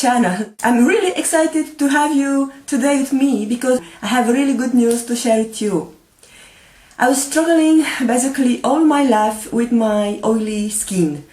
channel. I'm really excited to have you today with me because I have really good news to share with you. I was struggling basically all my life with my oily skin.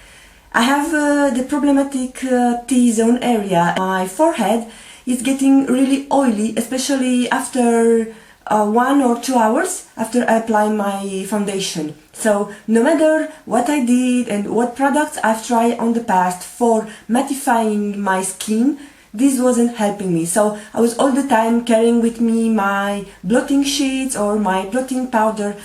I have the problematic T-zone area. My forehead is getting really oily, especially after 1 or 2 hours after I apply my foundation. So no matter what I did and what products I've tried on the past for mattifying my skin, this wasn't helping me. So I was all the time carrying with me my blotting sheets or my blotting powder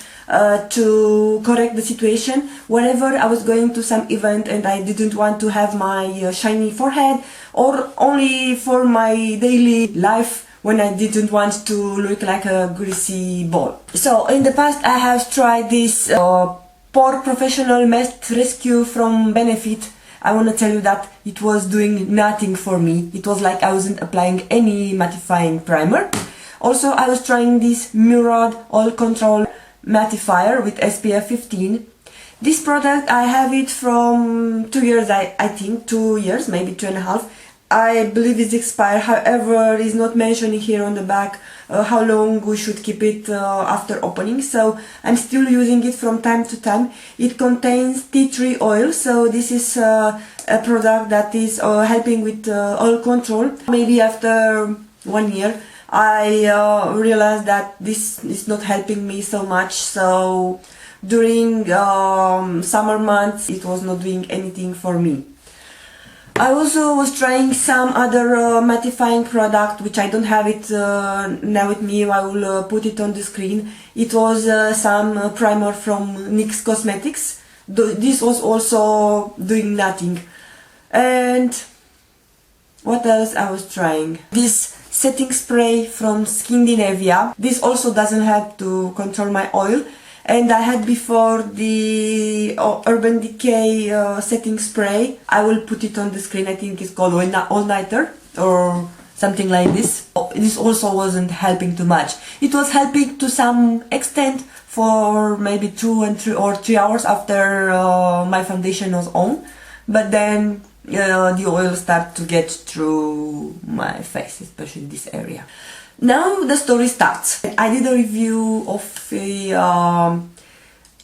to correct the situation whenever I was going to some event and I didn't want to have my shiny forehead, or only for my daily life when I didn't want to look like a greasy ball. So in the past I have tried this Pore Professional Mist Rescue from Benefit. I want to tell you that it was doing nothing for me. It was like I wasn't applying any mattifying primer. Also, I was trying this Murad Oil Control Mattifier with SPF 15. This product, I have it from 2 years, I think, 2 years, maybe 2.5. I believe it's expired, however, it's not mentioning here on the back how long we should keep it after opening, so I'm still using it from time to time. It contains tea tree oil, so this is a product that is helping with oil control. Maybe after 1 year I realized that this is not helping me so much, so during summer months it was not doing anything for me. I also was trying some other mattifying product, which I don't have it now with me. I will put it on the screen. It was some primer from NYX Cosmetics. This was also doing nothing. And what else I was trying? This setting spray from Skindinavia. This also doesn't help to control my oil. And I had before the Urban Decay setting spray. I will put it on the screen. I think it's called All Nighter or something like this. This also wasn't helping too much. It was helping to some extent for maybe 2 or 3 hours after my foundation was on. But then the oil started to get through my face, especially this area. Now the story starts. I did a review of a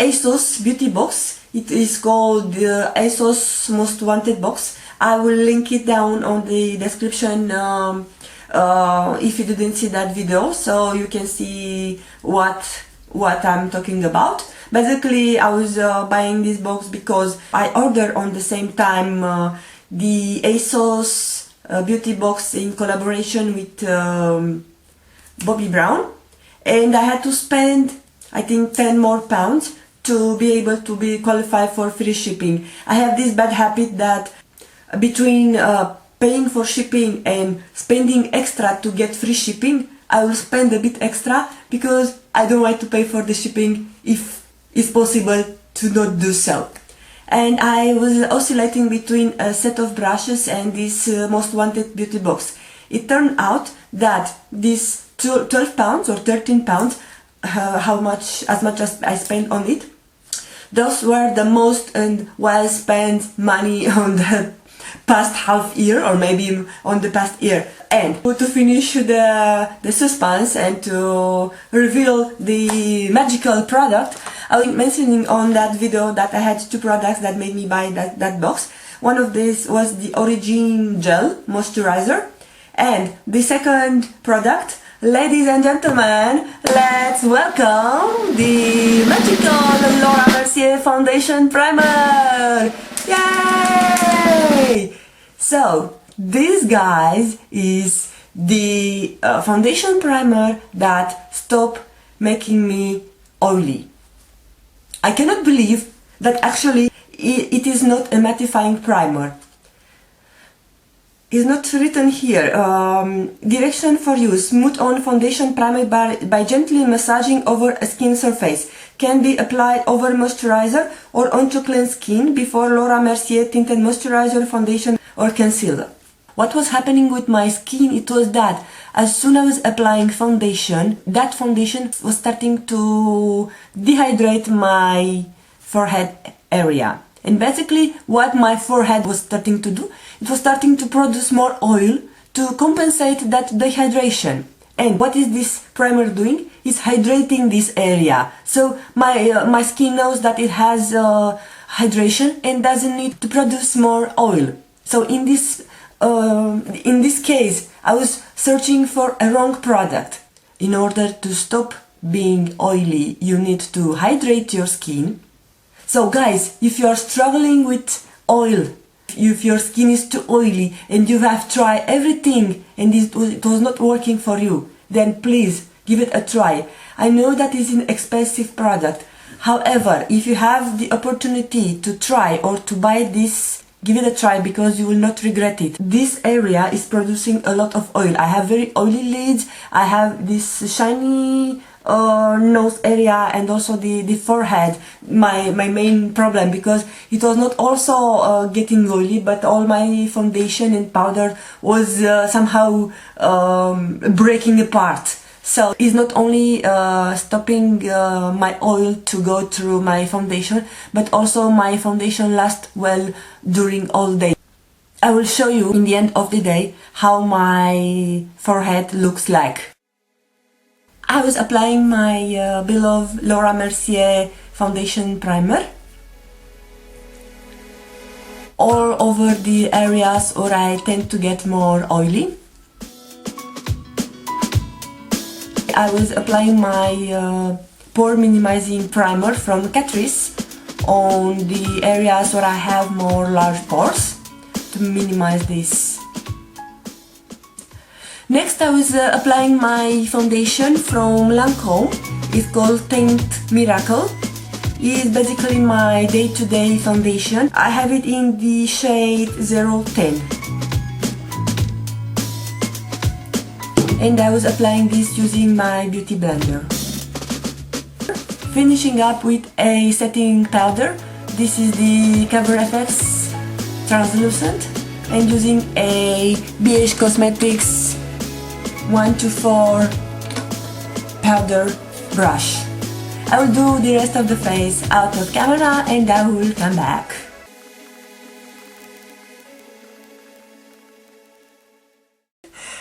ASOS beauty box. It is called the ASOS Most Wanted box. I will link it down on the description if you didn't see that video, so you can see what I'm talking about. Basically, I was buying this box because I ordered on the same time the ASOS beauty box in collaboration with Bobbi Brown, and I had to spend, I think, 10 more pounds to be able to be qualified for free shipping. I have this bad habit that between paying for shipping and spending extra to get free shipping, I will spend a bit extra because I don't want to pay for the shipping if it's possible to not do so. And I was oscillating between a set of brushes and this Most Wanted beauty box. It turned out that this 12 pounds or 13 pounds, as much as I spent on it, those were the most and well spent money on the past half year, or maybe on the past year. And to finish the suspense and to reveal the magical product, I was mentioning on that video that I had 2 products that made me buy that box. One of these was the Origin Gel Moisturizer, and the second product, ladies and gentlemen, let's welcome the magical Laura Mercier Foundation Primer! Yay! So, this, guys, is the foundation primer that stopped making me oily. I cannot believe that actually it is not a mattifying primer. It's not written here. Direction for use: smooth on foundation primer by gently massaging over a skin surface. Can be applied over moisturizer or onto clean skin before Laura Mercier tinted moisturizer, foundation or concealer. What was happening with my skin? It was that as soon as I was applying foundation, that foundation was starting to dehydrate my forehead area. And basically what my forehead was starting to do, it was starting to produce more oil to compensate that dehydration. And what is this primer doing? It's hydrating this area. So my skin knows that it has hydration and doesn't need to produce more oil. So in this case, I was searching for a wrong product. In order to stop being oily, you need to hydrate your skin. So guys, if you are struggling with oil, if your skin is too oily and you have tried everything and it was not working for you, then please give it a try. I know that is an expensive product. However, if you have the opportunity to try or to buy this, give it a try because you will not regret it. This area is producing a lot of oil. I have very oily lids, I have this shiny nose area and also the forehead, my main problem, because it was not also getting oily, but all my foundation and powder was somehow breaking apart. So it's not only stopping my oil to go through my foundation, but also my foundation lasts well during all day. I will show you in the end of the day how my forehead looks like. I was applying my beloved Laura Mercier foundation primer all over the areas where I tend to get more oily. I was applying my pore minimizing primer from Catrice on the areas where I have more large pores to minimize this. Next, I was applying my foundation from Lancome. It's called Teint Miracle. It's basically my day-to-day foundation. I have it in the shade 010. And I was applying this using my beauty blender. Finishing up with a setting powder. This is the Cover FX Translucent, and using a BH Cosmetics 124 powder brush. I will do the rest of the face out of camera and I will come back.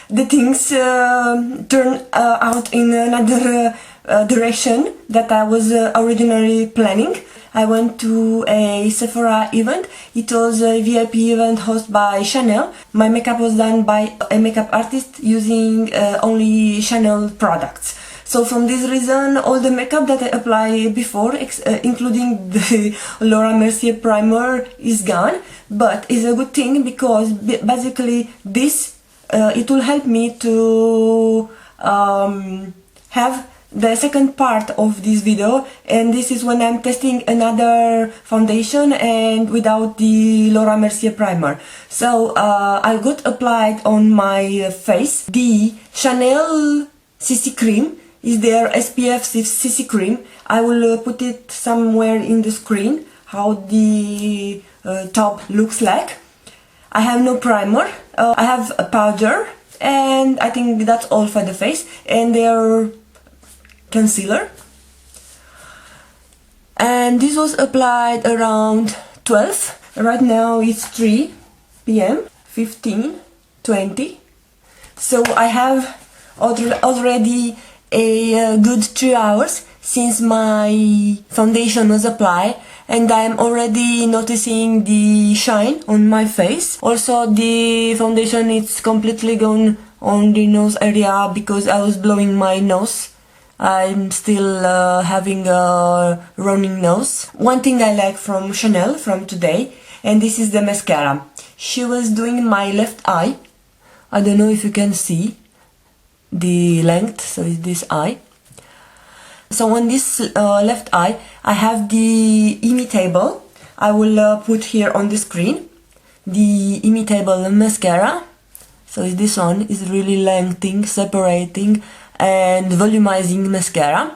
The things turned out in another direction that I was originally planning. I went to a Sephora event. It was a VIP event hosted by Chanel. My makeup was done by a makeup artist using only Chanel products. So from this reason, all the makeup that I applied before, including the Laura Mercier primer, is gone. But it's a good thing because basically this it will help me to have the second part of this video, and this is when I'm testing another foundation and without the Laura Mercier primer. So I got applied on my face the Chanel CC cream. Is their SPF CC cream. I will put it somewhere in the screen how the top looks like. I have no primer. I have a powder, and I think that's all for the face, and their concealer. And this was applied around 12. Right now it's 3 p.m. 15:20. So I have already a good 3 hours since my foundation was applied, and I'm already noticing the shine on my face. Also the foundation is completely gone on the nose area because I was blowing my nose. I'm still having a running nose. One thing I like from Chanel from today, and this is the mascara. She was doing my left eye. I don't know if you can see the length, so it's this eye. So on this left eye, I have the imitable. I will put here on the screen the imitable mascara. So this one is really lengthening, separating and volumizing mascara.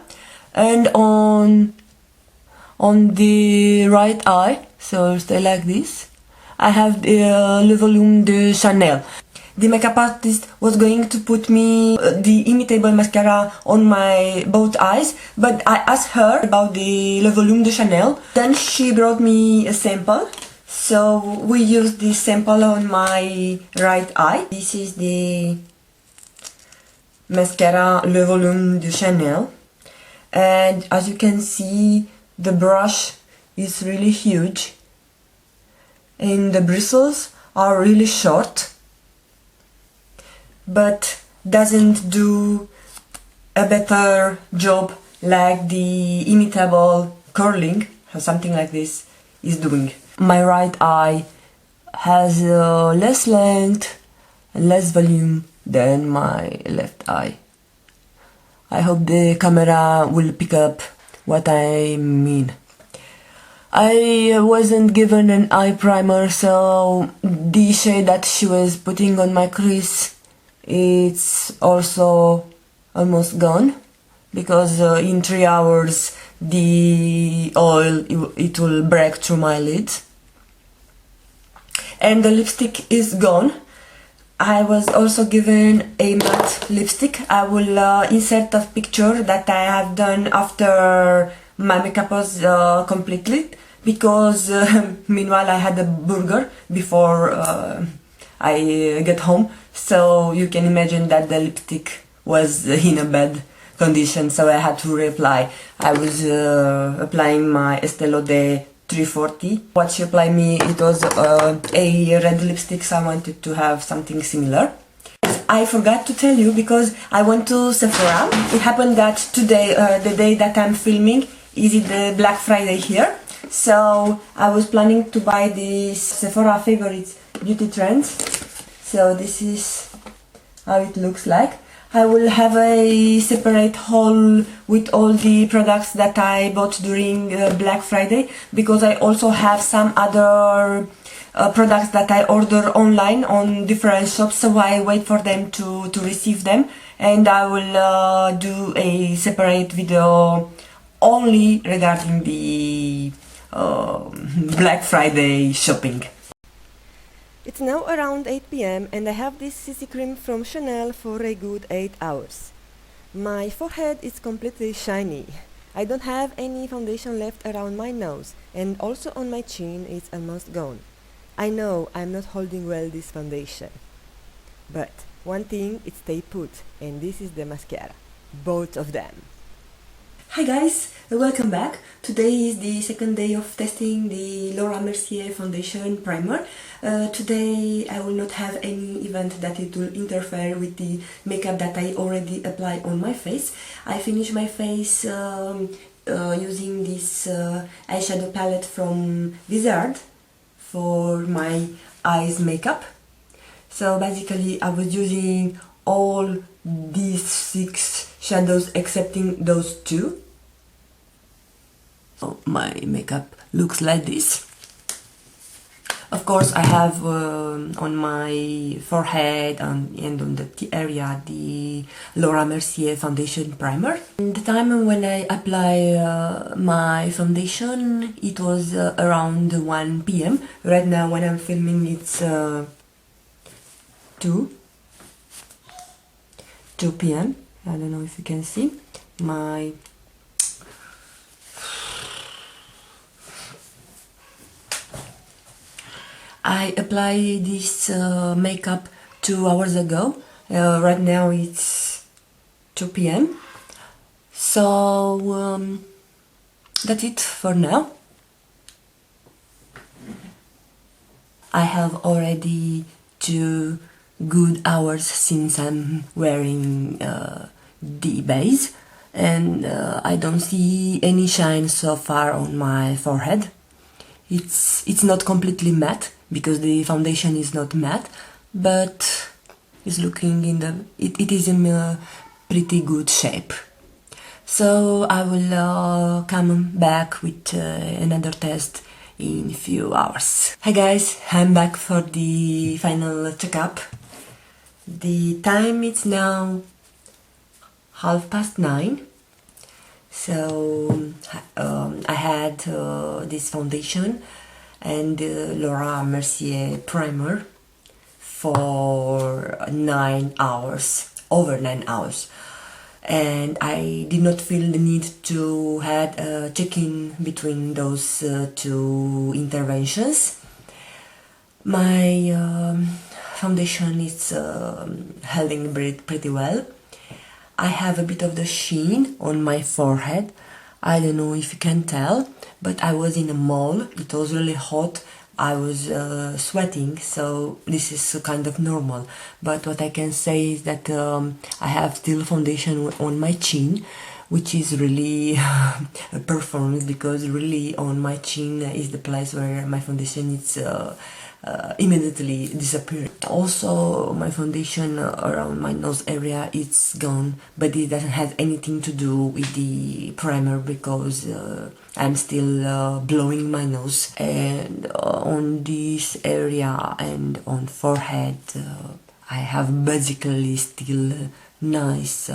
And on the right eye, so stay like this, I have the Le Volume de Chanel. The makeup artist was going to put me the imitable mascara on my both eyes, but I asked her about the Le Volume de Chanel. Then she brought me a sample. So we use this sample on my right eye. This is the mascara Le Volume de Chanel, and as you can see, the brush is really huge and the bristles are really short, but doesn't do a better job like the imitable curling or something like this is doing. My right eye has less length and less volume than my left eye. I hope the camera will pick up what I mean. I wasn't given an eye primer, so the shade that she was putting on my crease, it's also almost gone, because in 3 hours the oil it will break through my lids. And the lipstick is gone. I was also given a matte lipstick. I will insert a picture that I have done after my makeup was completed, because meanwhile I had a burger before I get home, so you can imagine that the lipstick was in a bad condition, so I had to reapply. I was applying my Estée Lauder 340. What she applied me, it was a red lipstick, so I wanted to have something similar. I forgot to tell you, because I went to Sephora. It happened that today, the day that I'm filming, is it the Black Friday here. So I was planning to buy this Sephora Favorites Beauty Trends. So this is how it looks like. I will have a separate haul with all the products that I bought during Black Friday, because I also have some other products that I order online on different shops, so I wait for them to receive them, and I will do a separate video only regarding the Black Friday shopping. It's now around 8 p.m. and I have this CC cream from Chanel for a good 8 hours. My forehead is completely shiny. I don't have any foundation left around my nose, and also on my chin it's almost gone. I know I'm not holding well this foundation. But one thing, it stay put, and this is the mascara. Both of them. Hi guys, welcome back. Today is the second day of testing the Laura Mercier foundation primer. Today I will not have any event that it will interfere with the makeup that I already applied on my face. I finished my face using this eyeshadow palette from Wizard for my eyes makeup. So basically I was using all these 6 shadows excepting those 2. So my makeup looks like this. Of course I have on my forehead and on the T area the Laura Mercier foundation primer. The time when I apply my foundation, it was around 1 p.m. Right now when I'm filming it's 2 p.m. I don't know if you can see. I applied this makeup 2 hours ago. Right now it's 2 p.m. So that's it for now. I have already 2 good hours since I'm wearing the base, and I don't see any shine so far on my forehead. It's not completely matte because the foundation is not matte, but it's looking it is in a pretty good shape. So I will come back with another test in a few hours. Hi guys, I'm back for the final checkup. The time is now 9:30. So I had this foundation and Laura Mercier primer for 9 hours, over 9 hours, and I did not feel the need to have a check-in between those 2 interventions. My foundation is holding pretty well. I have a bit of the sheen on my forehead. I don't know if you can tell, but I was in a mall. It was really hot. I was sweating, so this is kind of normal. But what I can say is that I have still foundation on my chin, which is really a performance, because really on my chin is the place where my foundation is immediately disappeared. Also, my foundation around my nose area is gone, but it doesn't have anything to do with the primer, because I'm still blowing my nose, and on this area and on forehead I have basically still nice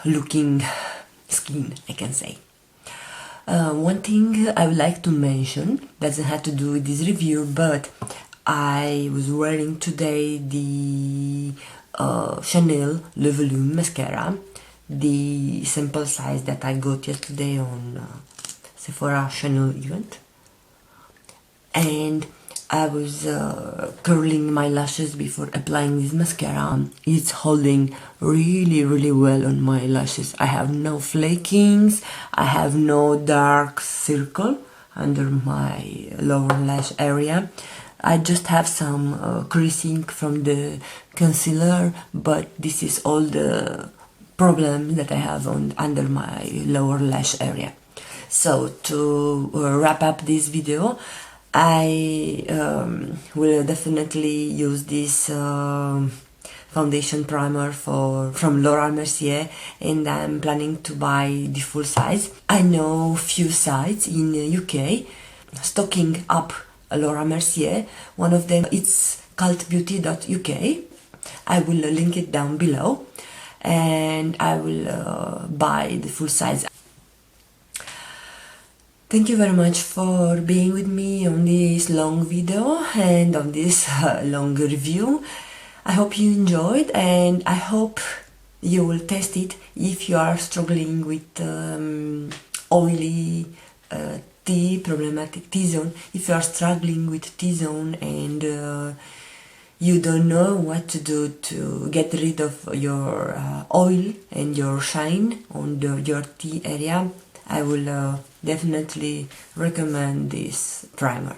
looking skin, I can say. One thing I would like to mention doesn't have to do with this review, but I was wearing today the Chanel Le Volume mascara, the sample size that I got yesterday on Sephora Chanel Event, and I was curling my lashes before applying this mascara. It's holding really well on my lashes. I have no flakings, I have no dark circle under my lower lash area. I just have some creasing from the concealer, but this is all the problem that I have under my lower lash area. So to wrap up this video, I will definitely use this foundation primer from Laura Mercier, and I'm planning to buy the full size. I know few sites in UK stocking up Laura Mercier. One of them is cultbeauty.uk. I will link it down below, and I will buy the full size. Thank you very much for being with me on this long video and on this long review. I hope you enjoyed, and I hope you will test it if you are struggling with oily problematic T-zone. If you are struggling with T-zone and you don't know what to do to get rid of your oil and your shine on your T area, I will definitely recommend this primer.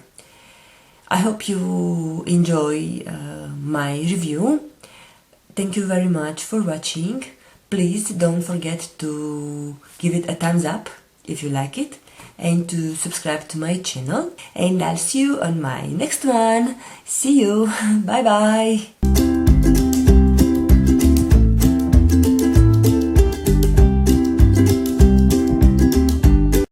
I hope you enjoy my review. Thank you very much for watching. Please don't forget to give it a thumbs up if you like it, and to subscribe to my channel, and I'll see you on my next one. See you. Bye bye.